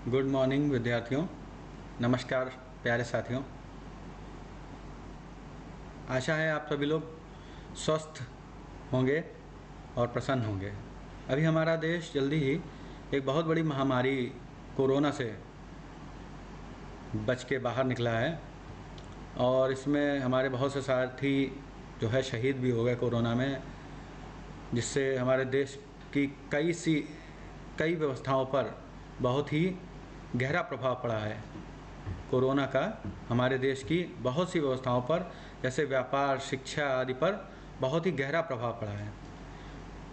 Good morning विद्यार्थियों। नमस्कार प्यारे साथियों। आशा है आप सभी लोग स्वस्थ होंगे और प्रसन्न होंगे। अभी हमारा देश जल्दी ही एक बहुत बड़ी महामारी कोरोना से बच के बाहर निकला है और इसमें हमारे बहुत से साथी जो है शहीद भी हो गए कोरोना में, जिससे हमारे देश की कई व्यवस्थाओं पर बहुत ही गहरा प्रभाव पड़ा है। कोरोना का हमारे देश की बहुत सी व्यवस्थाओं पर, जैसे व्यापार, शिक्षा आदि पर बहुत ही गहरा प्रभाव पड़ा है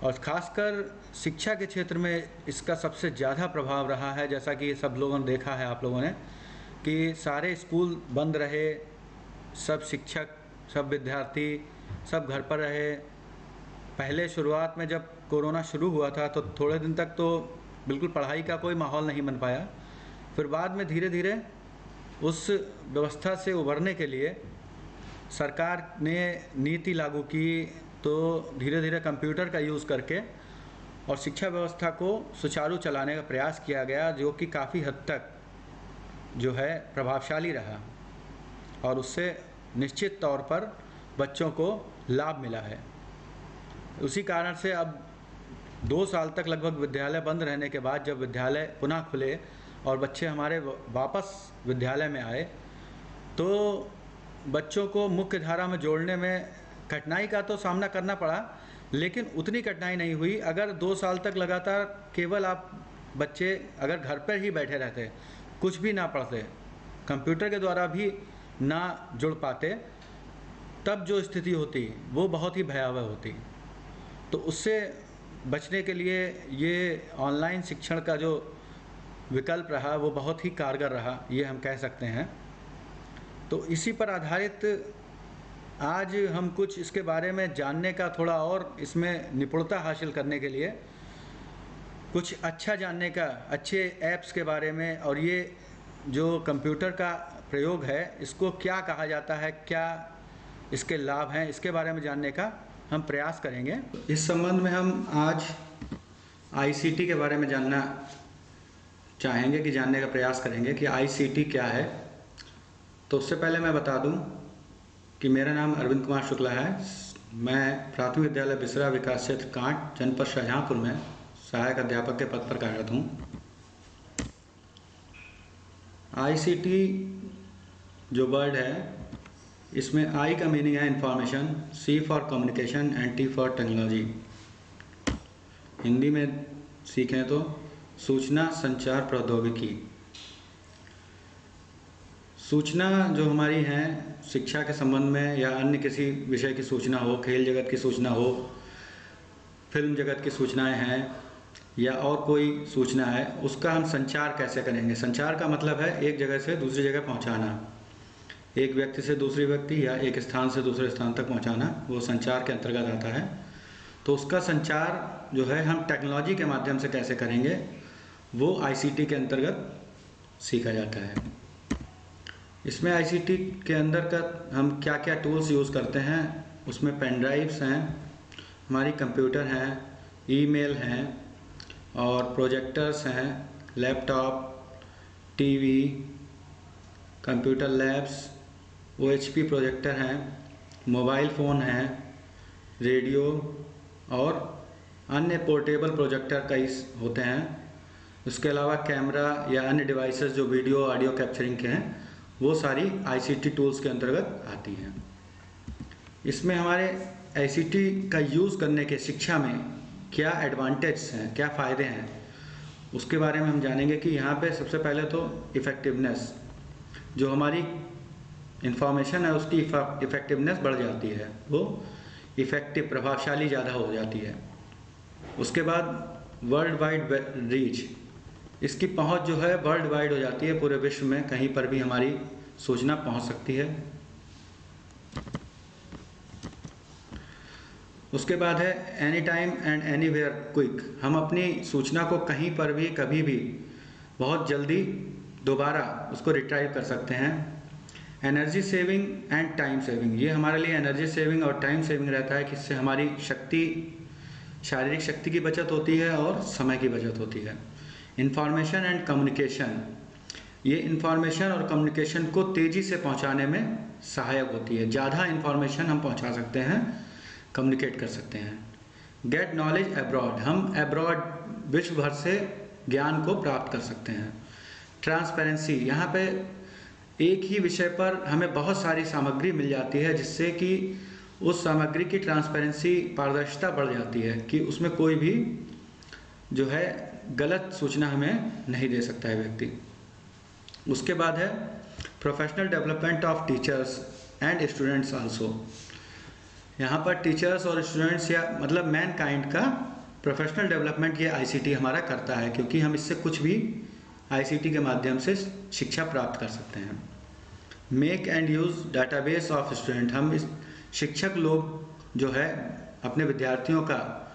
और ख़ासकर शिक्षा के क्षेत्र में इसका सबसे ज़्यादा प्रभाव रहा है। जैसा कि सब लोगों ने देखा है, आप लोगों ने, कि सारे स्कूल बंद रहे, सब शिक्षक, सब विद्यार्थी सब घर पर रहे। पहले शुरुआत में जब कोरोना शुरू हुआ था तो थोड़े दिन तक तो बिल्कुल पढ़ाई का कोई माहौल नहीं बन पाया। फिर बाद में धीरे धीरे उस व्यवस्था से उभरने के लिए सरकार ने नीति लागू की, तो धीरे धीरे कंप्यूटर का यूज़ करके और शिक्षा व्यवस्था को सुचारू चलाने का प्रयास किया गया, जो कि काफ़ी हद तक जो है प्रभावशाली रहा और उससे निश्चित तौर पर बच्चों को लाभ मिला है। उसी कारण से अब 2 साल तक लगभग विद्यालय बंद रहने के बाद जब विद्यालय पुनः खुले और बच्चे हमारे वापस विद्यालय में आए, तो बच्चों को मुख्य धारा में जोड़ने में कठिनाई का तो सामना करना पड़ा, लेकिन उतनी कठिनाई नहीं हुई। अगर 2 साल तक लगातार केवल आप बच्चे अगर घर पर ही बैठे रहते, कुछ भी ना पढ़ते, कंप्यूटर के द्वारा भी ना जुड़ पाते, तब जो स्थिति होती वो बहुत ही भयावह होती। तो उससे बचने के लिए ये ऑनलाइन शिक्षण का जो विकल्प रहा वो बहुत ही कारगर रहा, ये हम कह सकते हैं। तो इसी पर आधारित आज हम कुछ इसके बारे में जानने का, थोड़ा और इसमें निपुणता हासिल करने के लिए, कुछ अच्छा जानने का, अच्छे ऐप्स के बारे में, और ये जो कंप्यूटर का प्रयोग है इसको क्या कहा जाता है, क्या इसके लाभ हैं, इसके बारे में जानने का हम प्रयास करेंगे। इस संबंध में हम आज आईसीटी के बारे में जानना चाहेंगे, कि जानने का प्रयास करेंगे कि आईसीटी क्या है। तो उससे पहले मैं बता दूं कि मेरा नाम अरविंद कुमार शुक्ला है। मैं प्राथमिक विद्यालय बिसरा विकास क्षेत्र कांट, जनपद शाहजहाँपुर में सहायक अध्यापक के पद पर कार्यरत हूँ। आईसीटी जो वर्ड है, इसमें आई का मीनिंग है information, C for communication and T for technology. Hindi में सीखें तो सूचना संचार प्रौद्योगिकी। सूचना जो हमारी है शिक्षा के संबंध में या अन्य किसी विषय की सूचना हो, खेल जगत की सूचना हो, फिल्म जगत की सूचनाएं हैं या और कोई सूचना है, उसका हम संचार कैसे करेंगे। संचार का मतलब है एक जगह से दूसरी जगह पहुंचाना, एक व्यक्ति से दूसरे व्यक्ति या एक स्थान से दूसरे स्थान तक पहुंचाना, वो संचार के अंतर्गत आता है। तो उसका संचार जो है हम टेक्नोलॉजी के माध्यम से कैसे करेंगे, वो आईसीटी के अंतर्गत सीखा जाता है। इसमें आईसीटी के अंतर्गत हम क्या क्या टूल्स यूज़ करते हैं, उसमें पेन ड्राइव्स हैं, हमारी कंप्यूटर हैं, ईमेल हैं और प्रोजेक्टर्स हैं, laptop, TV, computer labs, OHP projector हैं, मोबाइल फ़ोन हैं, रेडियो और अन्य पोर्टेबल प्रोजेक्टर कई होते हैं। उसके अलावा कैमरा या अन्य डिवाइसेस जो वीडियो ऑडियो कैप्चरिंग के हैं, वो सारी आईसीटी टूल्स के अंतर्गत आती हैं। इसमें हमारे आईसीटी का यूज़ करने के शिक्षा में क्या एडवांटेज हैं, क्या फ़ायदे हैं, उसके बारे में हम जानेंगे। कि यहाँ पे सबसे पहले तो इफ़ेक्टिवनेस, जो हमारी इंफॉर्मेशन है उसकी इफ़ेक्टिवनेस बढ़ जाती है, वो इफ़ेक्टिव, प्रभावशाली ज़्यादा हो जाती है। उसके बाद वर्ल्ड वाइड रीच, इसकी पहुंच जो है वर्ल्ड वाइड हो जाती है, पूरे विश्व में कहीं पर भी हमारी सूचना पहुंच सकती है। उसके बाद है any time and anywhere quick, हम अपनी सूचना को कहीं पर भी कभी भी बहुत जल्दी दोबारा उसको रिट्राइव कर सकते हैं। Energy saving and time saving, ये हमारे लिए एनर्जी सेविंग और टाइम सेविंग रहता है कि इससे हमारी शक्ति, शारीरिक शक्ति की बचत होती है और समय की बचत होती है। इंफॉर्मेशन एंड कम्युनिकेशन, ये इंफॉर्मेशन और कम्युनिकेशन को तेज़ी से पहुंचाने में सहायक होती है। ज़्यादा इंफॉर्मेशन हम पहुंचा सकते हैं, कम्युनिकेट कर सकते हैं। गेट नॉलेज अब्रॉड, हम अब्रॉड विश्व भर से ज्ञान को प्राप्त कर सकते हैं। ट्रांसपेरेंसी, यहाँ पे एक ही विषय पर हमें बहुत सारी सामग्री मिल जाती है, जिससे कि उस सामग्री की ट्रांसपेरेंसी, पारदर्शिता बढ़ जाती है कि उसमें कोई भी जो है गलत सूचना हमें नहीं दे सकता है व्यक्ति। उसके बाद है professional development of teachers and students also. यहाँ पर टीचर्स और स्टूडेंट्स या मतलब मैन काइंड का प्रोफेशनल डेवलपमेंट ये आईसीटी हमारा करता है, क्योंकि हम इससे कुछ भी आईसीटी के माध्यम से शिक्षा प्राप्त कर सकते हैं। Make and use database of student, हम इस शिक्षक लोग जो है अपने विद्यार्थियों का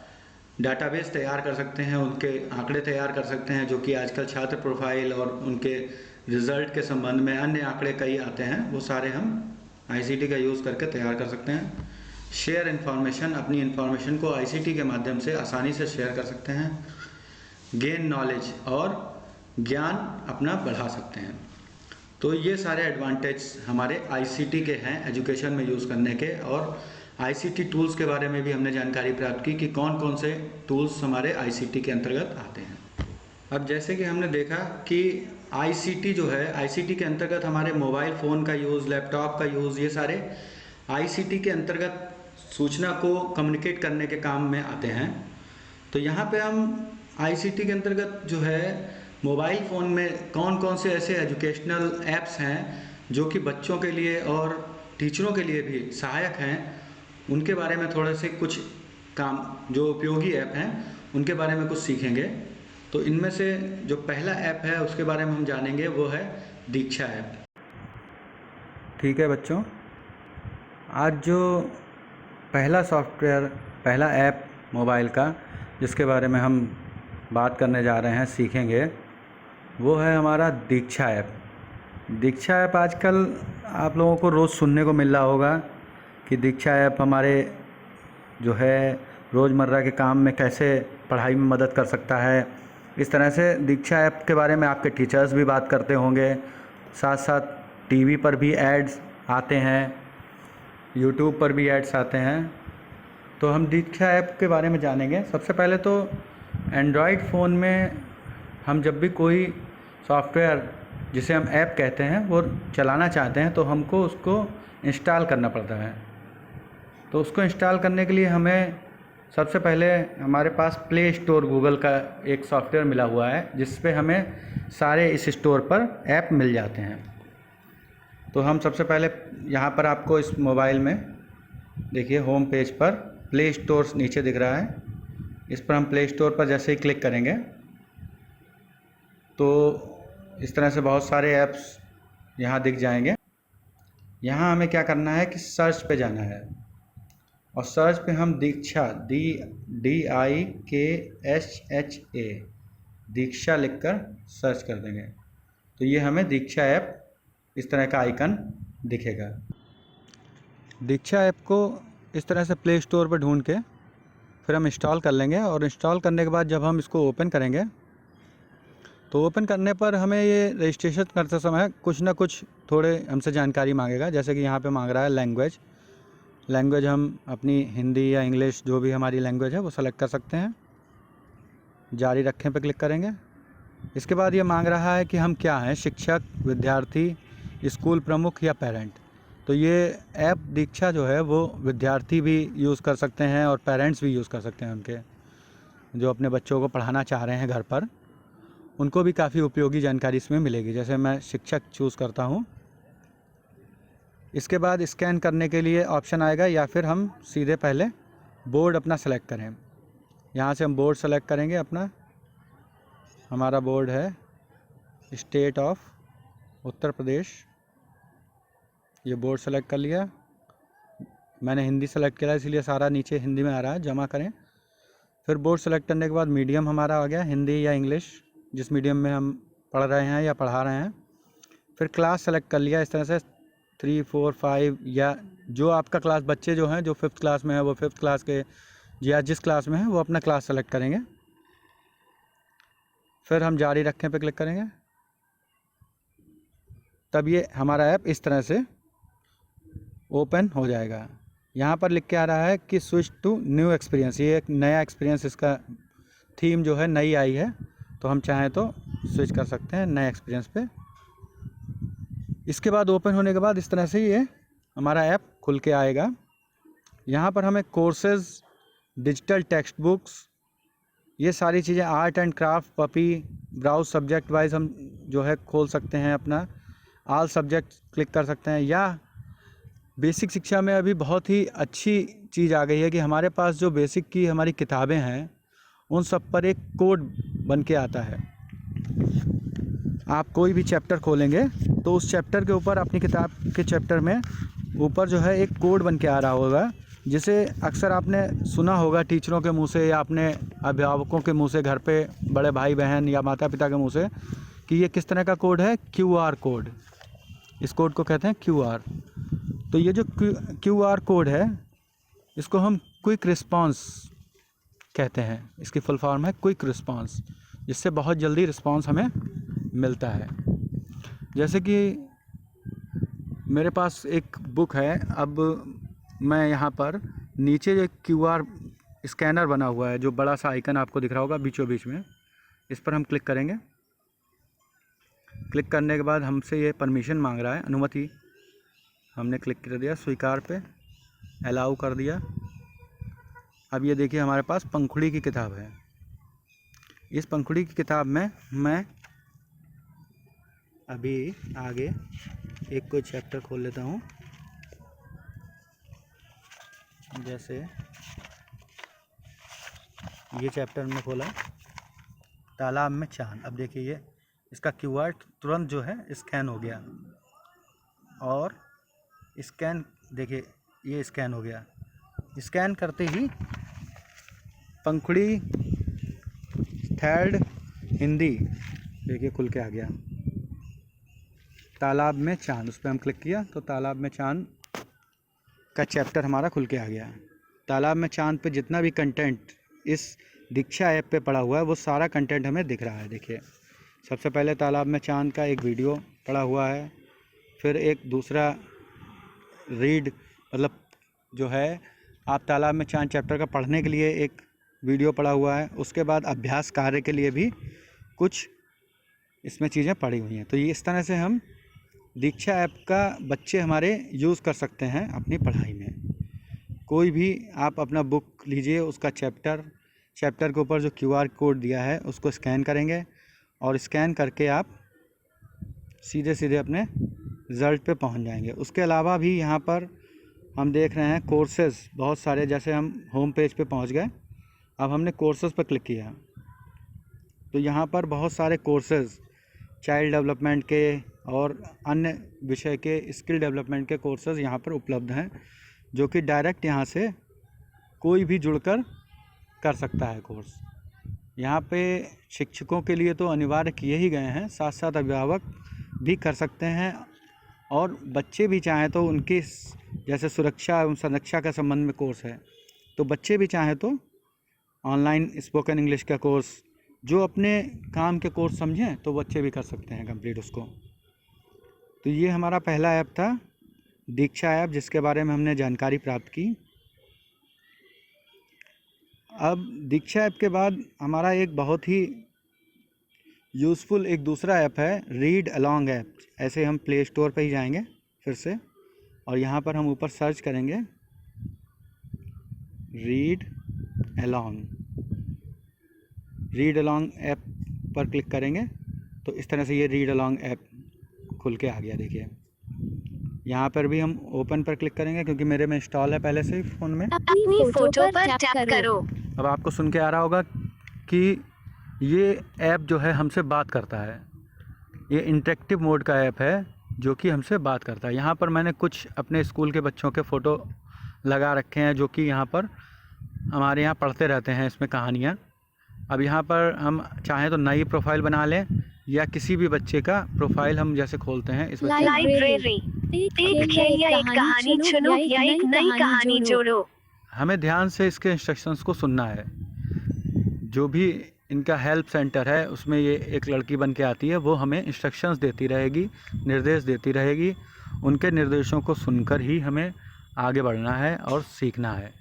डाटाबेस तैयार कर सकते हैं, उनके आंकड़े तैयार कर सकते हैं, जो कि आजकल छात्र प्रोफाइल और उनके रिजल्ट के संबंध में अन्य आंकड़े कई आते हैं, वो सारे हम आईसीटी का यूज़ करके तैयार कर सकते हैं। शेयर इन्फॉर्मेशन, अपनी इन्फॉर्मेशन को आईसीटी के माध्यम से आसानी से शेयर कर सकते हैं। गेन नॉलेज, और ज्ञान अपना बढ़ा सकते हैं। तो ये सारे एडवांटेज हमारे आईसीटी के हैं एजुकेशन में यूज़ करने के। और आईसीटी टूल्स के बारे में भी हमने जानकारी प्राप्त की कि कौन कौन से टूल्स हमारे आईसीटी के अंतर्गत आते हैं। अब जैसे कि हमने देखा कि आईसीटी जो है, आईसीटी के अंतर्गत हमारे मोबाइल फ़ोन का यूज़, लैपटॉप का यूज़, ये सारे आईसीटी के अंतर्गत सूचना को कम्युनिकेट करने के काम में आते हैं। तो यहाँ पे हम आईसीटी के अंतर्गत जो है मोबाइल फ़ोन में कौन कौन से ऐसे एजुकेशनल ऐप्स हैं जो कि बच्चों के लिए और टीचरों के लिए भी सहायक हैं, उनके बारे में थोड़े से कुछ काम, जो उपयोगी ऐप हैं उनके बारे में कुछ सीखेंगे। तो इनमें से जो पहला ऐप है उसके बारे में हम जानेंगे, वो है दीक्षा ऐप। ठीक है बच्चों, आज जो पहला सॉफ्टवेयर, पहला ऐप मोबाइल का जिसके बारे में हम बात करने जा रहे हैं, सीखेंगे, वो है हमारा दीक्षा ऐप। दीक्षा ऐप आजकल आप लोगों को रोज़ सुनने को मिल रहा होगा कि दीक्षा ऐप हमारे जो है रोज़मर्रा के काम में कैसे पढ़ाई में मदद कर सकता है। इस तरह से दीक्षा ऐप के बारे में आपके टीचर्स भी बात करते होंगे, साथ साथ टीवी पर भी एड्स आते हैं, यूट्यूब पर भी एड्स आते हैं। तो हम दीक्षा ऐप के बारे में जानेंगे। सबसे पहले तो एंड्रॉयड फ़ोन में हम जब भी कोई सॉफ्टवेयर, जिसे हम ऐप कहते हैं, वो चलाना चाहते हैं तो हमको उसको इंस्टॉल करना पड़ता है। तो उसको इंस्टॉल करने के लिए हमें सबसे पहले हमारे पास प्ले स्टोर गूगल का एक सॉफ्टवेयर मिला हुआ है, जिस पे हमें सारे इस स्टोर पर ऐप मिल जाते हैं। तो हम सबसे पहले यहाँ पर आपको इस मोबाइल में देखिए होम पेज पर प्ले स्टोर नीचे दिख रहा है। इस पर हम प्ले स्टोर पर जैसे ही क्लिक करेंगे तो इस तरह से बहुत सारे ऐप्स यहाँ दिख जाएंगे। यहाँ हमें क्या करना है कि सर्च पे जाना है, और सर्च पे हम दीक्षा, DIKSHA, दीक्षा लिखकर सर्च कर देंगे तो ये हमें दीक्षा ऐप इस तरह का आइकन दिखेगा। दीक्षा ऐप को इस तरह से प्ले स्टोर पर ढूंढ के फिर हम इंस्टॉल कर लेंगे। और इंस्टॉल करने के बाद जब हम इसको ओपन करेंगे तो ओपन करने पर हमें ये रजिस्ट्रेशन करते समय कुछ ना कुछ थोड़े हमसे जानकारी मांगेगा। जैसे कि यहाँ पे मांग रहा है लैंग्वेज हम अपनी हिंदी या इंग्लिश, जो भी हमारी लैंग्वेज है वो सेलेक्ट कर सकते हैं। जारी रखें पे क्लिक करेंगे। इसके बाद ये मांग रहा है कि हम क्या हैं, शिक्षक, विद्यार्थी, स्कूल प्रमुख या पेरेंट। तो ये ऐप दीक्षा जो है वो विद्यार्थी भी यूज़ कर सकते हैं और पेरेंट्स भी यूज़ कर सकते हैं। उनके जो अपने बच्चों को पढ़ाना चाह रहे हैं घर पर, उनको भी काफ़ी उपयोगी जानकारी इसमें मिलेगी। जैसे मैं शिक्षक चूज़ करता हूँ। इसके बाद स्कैन करने के लिए ऑप्शन आएगा, या फिर हम सीधे पहले बोर्ड अपना सेलेक्ट करें। यहाँ से हम बोर्ड सेलेक्ट करेंगे अपना। हमारा बोर्ड है स्टेट ऑफ उत्तर प्रदेश। ये बोर्ड सेलेक्ट कर लिया। मैंने हिंदी सेलेक्ट किया इसलिए सारा नीचे हिंदी में आ रहा है, जमा करें। फिर बोर्ड सेलेक्ट करने के बाद मीडियम हमारा आ गया, हिंदी या इंग्लिश, जिस मीडियम में हम पढ़ रहे हैं या पढ़ा रहे हैं। फिर क्लास सेलेक्ट कर लिया। इस तरह से 3, 4, 5 या जो आपका क्लास, बच्चे जो हैं जो 5th क्लास में है वो 5th क्लास के, या जिस क्लास में है वो अपना क्लास सेलेक्ट करेंगे। फिर हम जारी रखें पे क्लिक करेंगे, तब ये हमारा ऐप इस तरह से ओपन हो जाएगा। यहाँ पर लिख के आ रहा है कि स्विच टू न्यू एक्सपीरियंस, ये एक नया एक्सपीरियंस, इसका थीम जो है नई आई है, तो हम चाहें तो स्विच कर सकते हैं नए एक्सपीरियंस पे। इसके बाद ओपन होने के बाद इस तरह से ये हमारा ऐप खुल के आएगा। यहाँ पर हमें कोर्सेज़, डिजिटल टेक्स्ट बुक्स, ये सारी चीज़ें, art and craft, puppy, browse subject wise हम जो है खोल सकते हैं अपना, ऑल सब्जेक्ट क्लिक कर सकते हैं। या बेसिक शिक्षा में अभी बहुत ही अच्छी चीज़ आ गई है कि हमारे पास जो बेसिक की हमारी किताबें हैं उन सब पर एक कोड बन के आता है। आप कोई भी चैप्टर खोलेंगे तो उस चैप्टर के ऊपर, अपनी किताब के चैप्टर में ऊपर जो है एक कोड बन के आ रहा होगा, जिसे अक्सर आपने सुना होगा टीचरों के मुंह से या अपने अभिभावकों के मुंह से, घर पे बड़े भाई बहन या माता पिता के मुंह से, कि ये किस तरह का कोड है, QR कोड। इस कोड को कहते हैं QR। तो ये जो QR कोड है इसको हम क्विक रिस्पांस कहते हैं, इसकी फुल फॉर्म है क्विक रिस्पांस, जिससे बहुत जल्दी रिस्पांस हमें मिलता है। जैसे कि मेरे पास एक बुक है, अब मैं यहाँ पर नीचे एक QR स्कैनर बना हुआ है, जो बड़ा सा आइकन आपको दिख रहा होगा बीचों बीच में, इस पर हम क्लिक करेंगे। क्लिक करने के बाद हमसे ये परमिशन मांग रहा है, अनुमति, हमने क्लिक कर दिया, स्वीकार पे अलाउ कर दिया। अब ये देखिए हमारे पास पंखुड़ी की किताब है। इस पंखुड़ी की किताब में मैं अभी आगे एक कोई चैप्टर खोल लेता हूँ, जैसे ये चैप्टर में खोला, तालाब में चांद। अब देखिए ये इसका QR तुरंत जो है स्कैन हो गया, और स्कैन देखिए ये स्कैन हो गया। स्कैन करते ही पंखुड़ी थर्ड हिंदी देखिए खुल के आ गया। तालाब में चांद, उस पर हम क्लिक किया तो तालाब में चांद का चैप्टर हमारा खुल के आ गया। तालाब में चांद पे जितना भी कंटेंट इस दीक्षा ऐप पे पड़ा हुआ है वो सारा कंटेंट हमें दिख रहा है। देखिए सबसे पहले तालाब में चांद का एक वीडियो पड़ा हुआ है, फिर एक दूसरा रीड, मतलब जो है आप तालाब में चांद चैप्टर का पढ़ने के लिए एक वीडियो पड़ा हुआ है, उसके बाद अभ्यास कार्य के लिए भी कुछ इसमें चीज़ें पड़ी हुई हैं। तो ये इस तरह से हम दीक्षा ऐप का बच्चे हमारे यूज़ कर सकते हैं अपनी पढ़ाई में। कोई भी आप अपना बुक लीजिए, उसका चैप्टर के ऊपर जो QR कोड दिया है उसको स्कैन करेंगे, और स्कैन करके आप सीधे सीधे अपने रिज़ल्ट पे पहुंच जाएंगे। उसके अलावा भी यहाँ पर हम देख रहे हैं कोर्सेज़ बहुत सारे, जैसे हम होम पेज पे पहुंच गए, अब हमने कोर्सेज़ पर क्लिक किया तो यहाँ पर बहुत सारे कोर्सेज़ चाइल्ड डेवलपमेंट के और अन्य विषय के, स्किल डेवलपमेंट के कोर्सेज़ यहाँ पर उपलब्ध हैं, जो कि डायरेक्ट यहाँ से कोई भी जुड़कर कर सकता है कोर्स। यहाँ पे शिक्षकों के लिए तो अनिवार्य किए ही गए हैं, साथ साथ अभिभावक भी कर सकते हैं, और बच्चे भी चाहें तो उनकी जैसे सुरक्षा एवं संरक्षा का संबंध में कोर्स है, तो बच्चे भी चाहें तो ऑनलाइन स्पोकन इंग्लिश का कोर्स, जो अपने काम के कोर्स समझें तो बच्चे भी कर सकते हैं कंप्लीट उसको। तो ये हमारा पहला ऐप था दीक्षा ऐप, जिसके बारे में हमने जानकारी प्राप्त की। अब दीक्षा ऐप के बाद हमारा एक बहुत ही यूज़फुल एक दूसरा ऐप है रीड अलॉन्ग ऐप। ऐसे हम प्ले स्टोर पर ही जाएंगे फिर से, और यहाँ पर हम ऊपर सर्च करेंगे रीड अलॉन्ग ऐप पर क्लिक करेंगे तो इस तरह से ये रीड अलॉन्ग ऐप खुल के आ गया। देखिए यहाँ पर भी हम ओपन पर क्लिक करेंगे, क्योंकि मेरे में इंस्टॉल है पहले से ही फ़ोन में। अपनी फोटो पर टैप करो। अब आपको सुन के आ रहा होगा कि ये ऐप जो है हमसे बात करता है। ये इंटरेक्टिव मोड का ऐप है जो कि हमसे बात करता है। यहाँ पर मैंने कुछ अपने स्कूल के बच्चों के फ़ोटो लगा रखे हैं, जो कि यहाँ पर हमारे यहाँ पढ़ते रहते हैं इसमें कहानियाँ। अब यहाँ पर हम चाहें तो नई प्रोफाइल बना लें, या किसी भी बच्चे का प्रोफाइल हम जैसे खोलते हैं इस बच्चे लाइब्रेरी, एक खेल या एक कहानी चुनो या एक नई कहानी जोड़ो। हमें ध्यान से इसके इंस्ट्रक्शंस को सुनना है। जो भी इनका हेल्प सेंटर है, उसमें ये एक लड़की बन के आती है, वो हमें इंस्ट्रक्शंस देती रहेगी, निर्देश देती रहेगी। उनके निर्देशों को सुनकर ही हमें आगे बढ़ना है और सीखना है।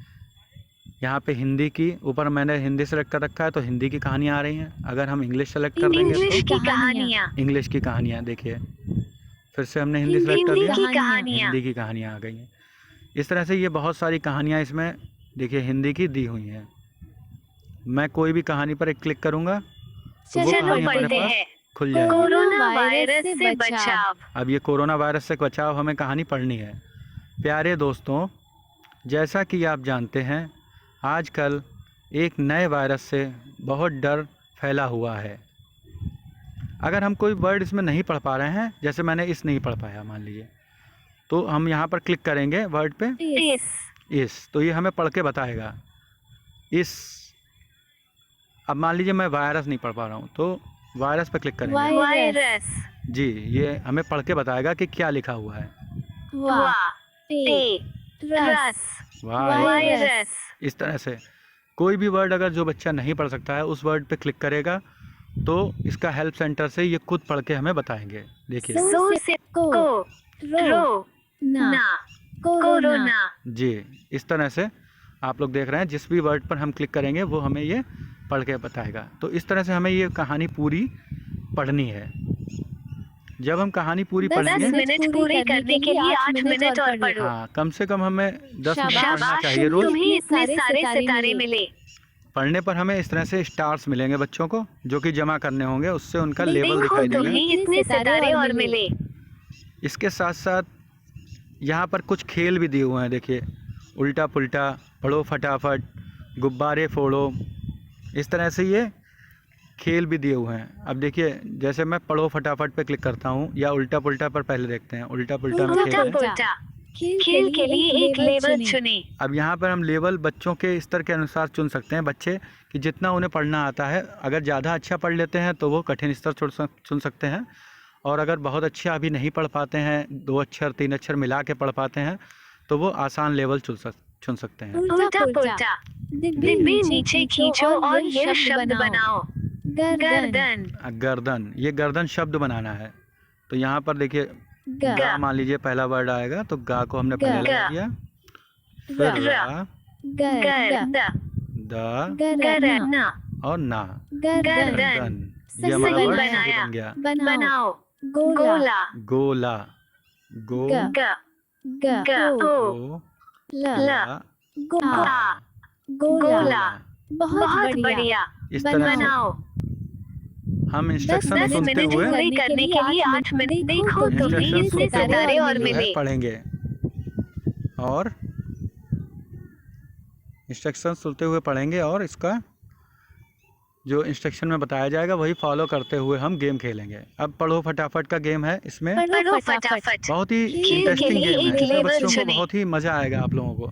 यहाँ पे हिंदी की ऊपर मैंने हिंदी सेलेक्ट कर रखा है तो हिंदी की कहानियाँ आ रही हैं। अगर हम इंग्लिश सेलेक्ट कर देंगे इंग्लिश तो की कहानियाँ, इंग्लिश की कहानियाँ, देखिए फिर से हमने हिंदी सेलेक्ट कर दिया, हिंदी की कहानियाँ आ गई हैं। इस तरह से ये बहुत सारी कहानियाँ इसमें देखिए हिंदी की दी हुई हैं। मैं कोई भी कहानी पर एक क्लिक करूँगा तो वो चलो कहानी हमारे पढ़ते पास हैं। खुल जाएगी। कोरोना वायरस से बचाव। अब ये कोरोना वायरस से बचाव हमें कहानी पढ़नी है। प्यारे दोस्तों, जैसा कि आप जानते हैं आजकल एक नए वायरस से बहुत डर फैला हुआ है। अगर हम कोई वर्ड इसमें नहीं पढ़ पा रहे हैं, जैसे मैंने इस नहीं पढ़ पाया मान लीजिए, तो हम यहाँ पर क्लिक करेंगे वर्ड पे इस, तो ये हमें पढ़ के बताएगा इस। अब मान लीजिए मैं वायरस नहीं पढ़ पा रहा हूँ तो वायरस पे क्लिक करेंगे। वायरस जी, ये हमें पढ़ के बताएगा कि क्या लिखा हुआ है। वायरस। इस तरह से कोई भी वर्ड अगर जो बच्चा नहीं पढ़ सकता है उस वर्ड पे क्लिक करेगा तो इसका हेल्प सेंटर से ये खुद पढ़ के हमें बताएंगे। देखिए कोरोना। जी, इस तरह से आप लोग देख रहे हैं जिस भी वर्ड पर हम क्लिक करेंगे वो हमें ये पढ़ के बताएगा। तो इस तरह से हमें ये कहानी पूरी पढ़नी है। जब हम कहानी पूरी पढ़ेंगे 10 मिनट पूरी करने के लिए 8 मिनट और पढ़ो। हाँ, कम से कम हमें 10 मिनट पढ़ना शाबाश, चाहिए रोज। तुम्हें इतने सारे सितारे मिले। पढ़ने पर हमें इस तरह से स्टार्स मिलेंगे बच्चों को, जो कि जमा करने होंगे, उससे उनका लेवल दिखाई देगा। तुम्हें इतने सितारे और मिले। इसके साथ साथ यहाँ पर कुछ खेल भी दिए हुए हैं। देखिए, उल्टा पुल्टा, पढ़ो फटाफट, गुब्बारे फोड़ो, इस तरह से ये खेल भी दिए हुए हैं। अब देखिए, जैसे मैं पढ़ो फटाफट पे क्लिक करता हूँ या उल्टा पुल्टा पर पहले देखते हैं। उल्टा पुल्टा में खेल के लिए एक लेवल चुने। अब यहाँ पर हम लेवल बच्चों के स्तर के अनुसार चुन सकते हैं। बच्चे कि जितना उन्हें पढ़ना आता है, अगर ज़्यादा अच्छा पढ़ लेते हैं तो वो कठिन स्तर चुन सकते हैं, और अगर बहुत अच्छा अभी नहीं पढ़ पाते हैं, 2 अक्षर 3 अक्षर मिला के पढ़ पाते हैं, तो वो आसान लेवल चुन सकते हैं। उल्टा पुल्टा, डिब्बे नीचे खींचो और यह शब्द बनाओ। गर्दन। गर्दन, ये गर्दन शब्द बनाना है। तो यहाँ पर देखिए, गा मान लीजिए पहला वर्ड आएगा तो गा को हमने पहले लगा दिया, फिर रा, द और ना, गर्दन। ये हमारा वर्ड बन गया। बनाओ। गोला। गोला, गो, गोला। बहुत बढ़िया। इस तरह से हम इंस्ट्रक्शन 10 सुनते मिनट हुए पूरी करने के लिए 8 मिनट। देखो तुम्हें इतने सितारे और मिले। पढ़ेंगे और इंस्ट्रक्शन सुनते हुए पढ़ेंगे, और इसका जो इंस्ट्रक्शन में बताया जाएगा वही फॉलो करते हुए हम गेम खेलेंगे। अब पढ़ो फटाफट का गेम है, इसमें पढ़ो फटाफट। बहुत ही इंटरेस्टिंग गेम है, इसमें बच्चों को बहुत ही मजा आएगा। आप लोगों को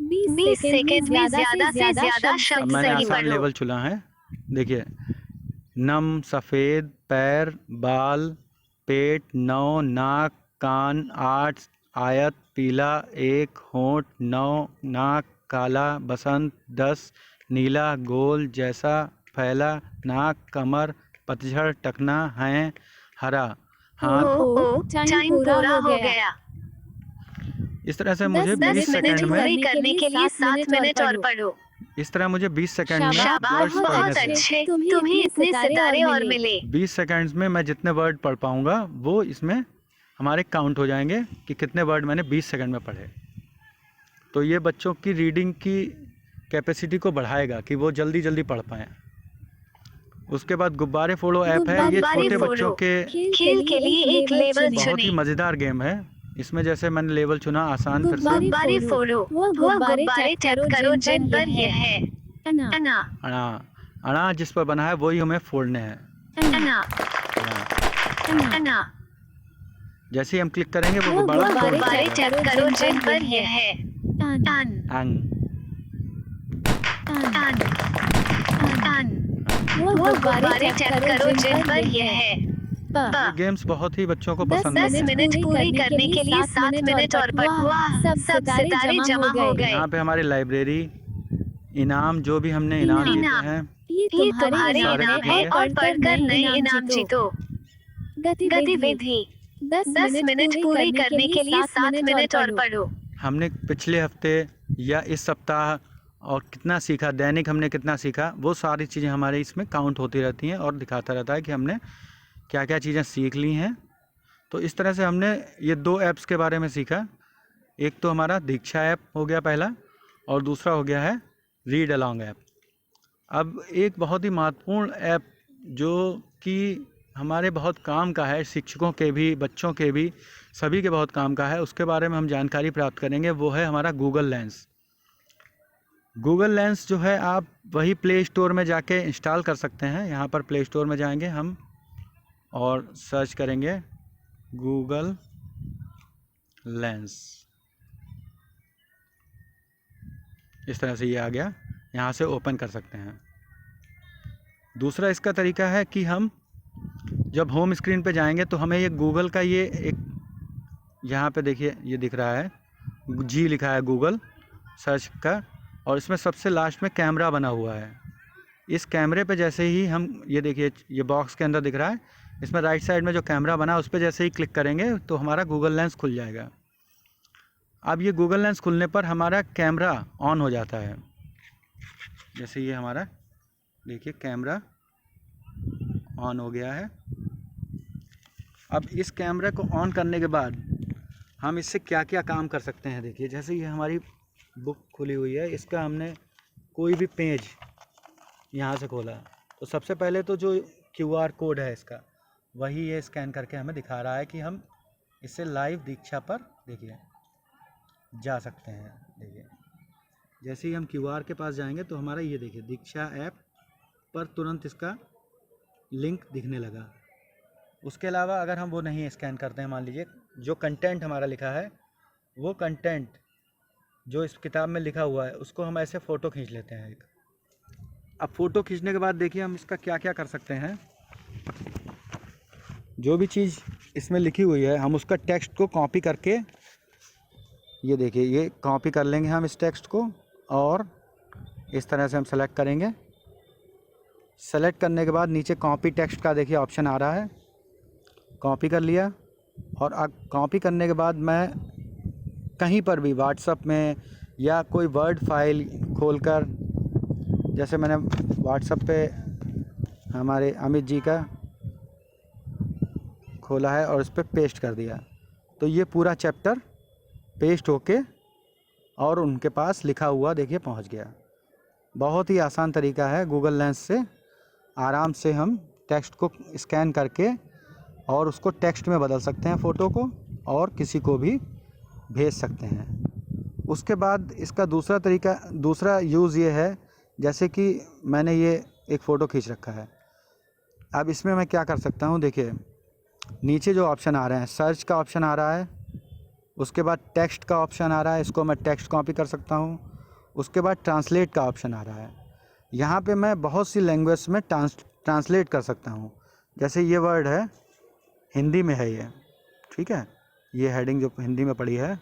20 सेकंड में ज्यादा से ज्यादा शब्द मैंने सही आसान पढ़ो। लेवल चुना है। देखिए, नम, सफ़ेद, पैर, बाल, पेट, 9, नाक, कान, 8, आयत, पीला, 1, होंठ, 9, नाक, काला, बसंत, 10, नीला, गोल, जैसा, फैला, नाक, कमर, पतझड़, टकना, है, हरा, हाथ। टाइम पूरा हो गया। इस तरह से मुझे 10 20 मिनट सेकंड में, पूरी करने के लिए 7 मिनट और पढ़ो। इस तरह मुझे 20 सेकंड में शाबाश, वर्ड्स बहुत पढ़ने थे। अच्छे। तुम्हें इतने सितारे और मिले। 20 सेकंड्स में मैं जितने वर्ड पढ़ पाऊंगा वो इसमें हमारे काउंट हो जाएंगे कि कितने वर्ड मैंने 20 सेकंड में पढ़े। तो ये बच्चों की रीडिंग की कैपेसिटी को बढ़ाएगा कि वो जल्दी जल्दी पढ़ पाएँ। उसके बाद गुब्बारे फोड़ो ऐप है, ये छोटे बच्चों के खेल के लिए एक लेवल बहुत ही चुने। मज़ेदार गेम है। इसमें जैसे मैंने लेवल चुना आसान, फिर से गुब्बारे फोड़ो। वो गुब्बारे टैप करो जिन पर यह है। अना। अणा, अणा जिस पर बना है वही हमें फोड़ने हैं। अना। अणा। अना। जैसे ही हम क्लिक करेंगे वो वो गुब्बारा फोड़ गुब्बारे जाएगा। टैप करो जिन पर यह है। टन। अंग, टन। टन। वो गुब्बारे टैप करो जिन पर यह है। ये गेम्स बहुत ही बच्चों को पसंद 10 है। मिनट पूरी करने के लिए 7 मिनट और पढ़ो। सब सितारे जमा हो गए। यहाँ पे हमारी लाइब्रेरी, इनाम, जो भी हमने इनाम जीते हैं, ये तुम्हारे इनाम है और पढ़कर नए इनाम जीतो। गतिविधि 10 मिनट पूरी करने के लिए 7 मिनट और पढ़ो। हमने पिछले हफ्ते या इस सप्ताह और कितना सीखा, दैनिक हमने कितना सीखा, वो सारी चीज़ें हमारे इसमें काउंट होती रहती हैं और दिखाता रहता है कि हमने क्या क्या चीज़ें सीख ली हैं। तो इस तरह से हमने ये 2 ऐप्स के बारे में सीखा। एक तो हमारा दीक्षा ऐप हो गया पहला, और दूसरा हो गया है रीड अलॉन्ग ऐप। अब एक बहुत ही महत्वपूर्ण ऐप जो कि हमारे बहुत काम का है, शिक्षकों के भी, बच्चों के भी, सभी के बहुत काम का है, उसके बारे में हम जानकारी प्राप्त करेंगे। वो है हमारा गूगल लेंस। गूगल लेंस जो है आप वही प्ले स्टोर में जाके इंस्टॉल कर सकते हैं। यहाँ पर प्ले स्टोर में जाएंगे हम और सर्च करेंगे गूगल लेंस। इस तरह से ये आ गया, यहाँ से ओपन कर सकते हैं। दूसरा इसका तरीका है कि हम जब होम स्क्रीन पे जाएंगे तो हमें ये गूगल का ये एक, यहाँ पे देखिए ये दिख रहा है, जी लिखा है गूगल सर्च का, और इसमें सबसे लास्ट में कैमरा बना हुआ है। इस कैमरे पे जैसे ही हम, ये देखिए ये बॉक्स के अंदर दिख रहा है, इसमें राइट साइड में जो कैमरा बना है उस पर जैसे ही क्लिक करेंगे तो हमारा गूगल लेंस खुल जाएगा। अब ये गूगल लेंस खुलने पर हमारा कैमरा ऑन हो जाता है। जैसे ये हमारा देखिए कैमरा ऑन हो गया है। अब इस कैमरे को ऑन करने के बाद हम इससे क्या क्या काम कर सकते हैं, देखिए जैसे ये हमारी बुक खुली हुई है, इसका हमने कोई भी पेज यहाँ से खोला तो सबसे पहले तो जो QR कोड है इसका, वही ये स्कैन करके हमें दिखा रहा है कि हम इससे लाइव दीक्षा पर देखिए जा सकते हैं। देखिए जैसे ही हम QR के पास जाएंगे तो हमारा ये देखिए दीक्षा ऐप पर तुरंत इसका लिंक दिखने लगा। उसके अलावा अगर हम वो नहीं स्कैन करते हैं, मान लीजिए जो कंटेंट हमारा लिखा है, वो कंटेंट जो इस किताब में लिखा हुआ है उसको हम ऐसे फ़ोटो खींच लेते हैं एक। अब फ़ोटो खींचने के बाद देखिए हम इसका क्या क्या कर सकते हैं। जो भी चीज़ इसमें लिखी हुई है हम उसका टेक्स्ट को कॉपी करके, ये देखिए ये कॉपी कर लेंगे हम इस टेक्स्ट को, और इस तरह से हम सेलेक्ट करेंगे। सेलेक्ट करने के बाद नीचे कॉपी टेक्स्ट का देखिए ऑप्शन आ रहा है, कॉपी कर लिया। और कॉपी करने के बाद मैं कहीं पर भी व्हाट्सएप में या कोई वर्ड फाइल खोलकर, जैसे मैंने व्हाट्सएप पे हमारे अमित जी का खोला है और उस पर पेस्ट कर दिया, तो ये पूरा चैप्टर पेस्ट होके और उनके पास लिखा हुआ देखिए पहुंच गया। बहुत ही आसान तरीका है, गूगल लेंस से आराम से हम टेक्स्ट को स्कैन करके और उसको टेक्स्ट में बदल सकते हैं फ़ोटो को, और किसी को भी भेज सकते हैं। उसके बाद इसका दूसरा तरीका, दूसरा यूज़ ये है, जैसे कि मैंने ये एक फ़ोटो खींच रखा है। अब इसमें मैं क्या कर सकता हूँ, देखिए नीचे जो ऑप्शन आ रहे हैं, सर्च का ऑप्शन आ रहा है, उसके बाद टेक्स्ट का ऑप्शन आ रहा है, इसको मैं टेक्स्ट कॉपी कर सकता हूँ। उसके बाद ट्रांसलेट का ऑप्शन आ रहा है, यहाँ पे मैं बहुत सी लैंग्वेज में ट्रांसलेट कर सकता हूँ। जैसे ये वर्ड है, हिंदी में है ये, ठीक है, ये हेडिंग जो हिंदी में पड़ी है।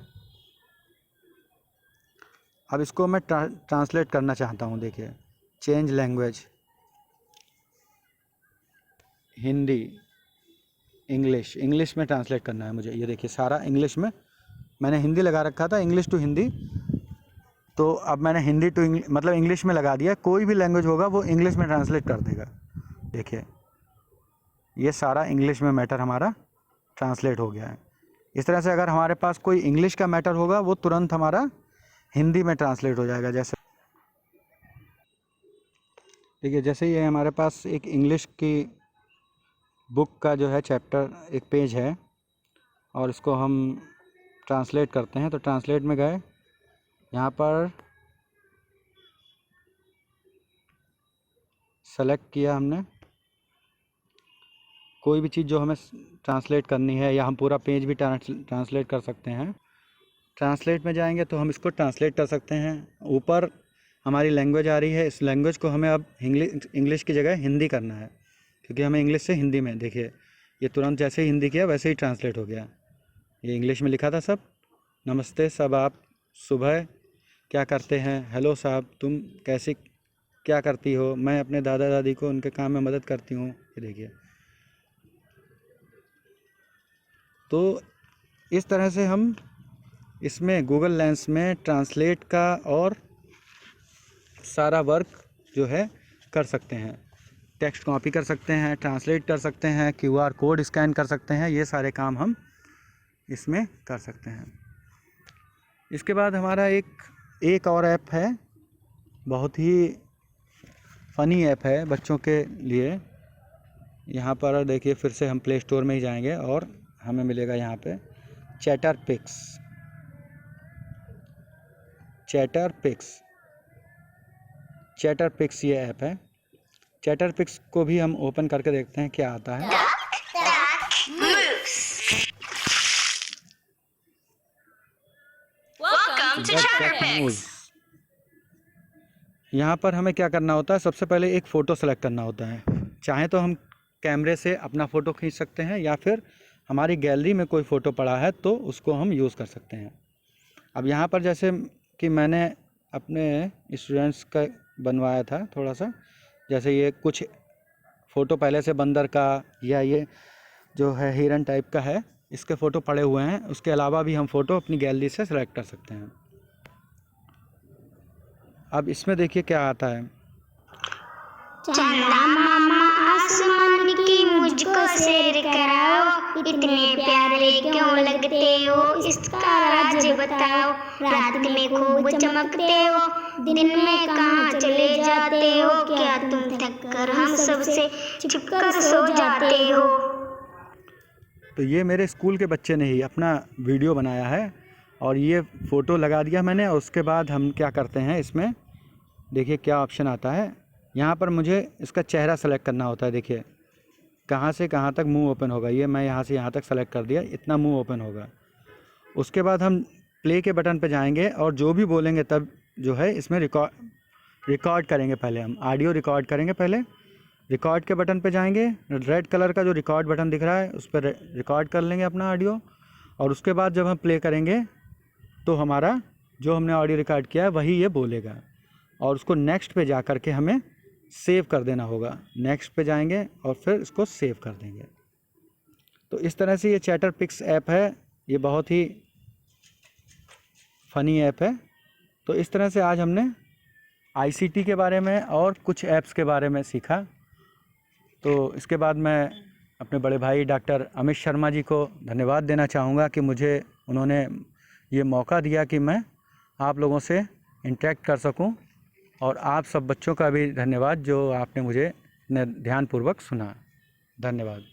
अब इसको मैं ट्रांसलेट करना चाहता हूँ, देखिए चेंज लैंग्वेज, हिंदी, इंग्लिश में ट्रांसलेट करना है मुझे। ये देखिए सारा इंग्लिश में, मैंने हिंदी लगा रखा था, इंग्लिश टू हिंदी, तो अब मैंने हिंदी टू मतलब इंग्लिश में लगा दिया। कोई भी लैंग्वेज होगा वो इंग्लिश में ट्रांसलेट कर देगा। देखिए ये सारा इंग्लिश में मैटर हमारा ट्रांसलेट हो गया है। इस तरह से अगर हमारे पास कोई इंग्लिश का मैटर होगा वो तुरंत हमारा हिंदी में ट्रांसलेट हो जाएगा। जैसे देखिए जैसे ये हमारे पास एक इंग्लिश की बुक का जो है चैप्टर, एक पेज है, और इसको हम ट्रांसलेट करते हैं। तो ट्रांसलेट में गए, यहाँ पर सेलेक्ट किया हमने कोई भी चीज़ जो हमें ट्रांसलेट करनी है, या हम पूरा पेज भी ट्रांसलेट कर सकते हैं। ट्रांसलेट में जाएंगे तो हम इसको ट्रांसलेट कर सकते हैं। ऊपर हमारी लैंग्वेज आ रही है, इस लैंग्वेज को हमें अब इंग्लिश की जगह हिंदी करना है, क्योंकि हमें इंग्लिश से हिंदी में, देखिए ये तुरंत जैसे ही हिंदी किया वैसे ही ट्रांसलेट हो गया। ये इंग्लिश में लिखा था सब, नमस्ते सब, आप सुबह क्या करते हैं, हेलो साहब तुम कैसे क्या करती हो, मैं अपने दादा दादी को उनके काम में मदद करती हूँ। ये देखिए, तो इस तरह से हम इसमें गूगल लेंस में ट्रांसलेट का और सारा वर्क जो है कर सकते हैं। टेक्स्ट कॉपी कर सकते हैं, ट्रांसलेट कर सकते हैं, QR कोड स्कैन कर सकते हैं, ये सारे काम हम इसमें कर सकते हैं। इसके बाद हमारा एक और ऐप है, बहुत ही फ़नी ऐप है बच्चों के लिए। यहाँ पर देखिए, फिर से हम प्ले स्टोर में ही जाएंगे और हमें मिलेगा यहाँ पे चैटरपिक्स ये ऐप है। चैटरपिक्स को भी हम ओपन करके देखते हैं क्या आता है। यहाँ पर हमें क्या करना होता है, सबसे पहले एक फ़ोटो सेलेक्ट करना होता है। चाहे तो हम कैमरे से अपना फ़ोटो खींच सकते हैं या फिर हमारी गैलरी में कोई फ़ोटो पड़ा है तो उसको हम यूज़ कर सकते हैं। अब यहाँ पर जैसे कि मैंने अपने स्टूडेंट्स का बनवाया था थोड़ा सा, जैसे ये कुछ फ़ोटो पहले से बंदर का या ये जो है हिरन टाइप का है, इसके फ़ोटो पड़े हुए हैं। उसके अलावा भी हम फ़ोटो अपनी गैलरी से सेलेक्ट कर सकते हैं। अब इसमें देखिए क्या आता है। चंदा मामा आसमान की मुझको सैर कराओ, इतने प्यारे क्यों लगते हो, इसका राज बताओ। रात में खूब चमकते हो, दिन में कहाँ चले जाते हो, क्या तुम थक कर हम सबसे छिपकर सो जाते हो। तो ये मेरे स्कूल के बच्चे ने ही अपना वीडियो बनाया है और ये फ़ोटो लगा दिया मैंने। और उसके बाद हम क्या करते हैं, इसमें देखिए क्या ऑप्शन आता है। यहाँ पर मुझे इसका चेहरा सेलेक्ट करना होता है। देखिए कहाँ से कहाँ तक मुंह ओपन होगा, ये मैं यहाँ से यहाँ तक सेलेक्ट कर दिया, इतना मुंह ओपन होगा। उसके बाद हम प्ले के बटन पर जाएंगे और जो भी बोलेंगे तब जो है इसमें रिकॉर्ड करेंगे। पहले हम ऑडियो रिकॉर्ड करेंगे। पहले रिकॉर्ड के बटन पे जाएंगे, रेड कलर का जो रिकॉर्ड बटन दिख रहा है उस पर रिकॉर्ड कर लेंगे अपना ऑडियो। और उसके बाद जब हम प्ले करेंगे तो हमारा जो हमने ऑडियो रिकॉर्ड किया है वही ये बोलेगा। और उसको नेक्स्ट पे जा कर के हमें सेव कर देना होगा। नेक्स्ट पे जाएंगे और फिर इसको सेव कर देंगे। तो इस तरह से ये चैटरपिक्स ऐप है, ये बहुत ही फ़नी ऐप है। तो इस तरह से आज हमने ICT के बारे में और कुछ ऐप्स के बारे में सीखा। तो इसके बाद मैं अपने बड़े भाई डॉक्टर अमित शर्मा जी को धन्यवाद देना चाहूँगा कि मुझे उन्होंने ये मौका दिया कि मैं आप लोगों से इंटरेक्ट कर सकूं। और आप सब बच्चों का भी धन्यवाद जो आपने मुझे ध्यानपूर्वक सुना। धन्यवाद।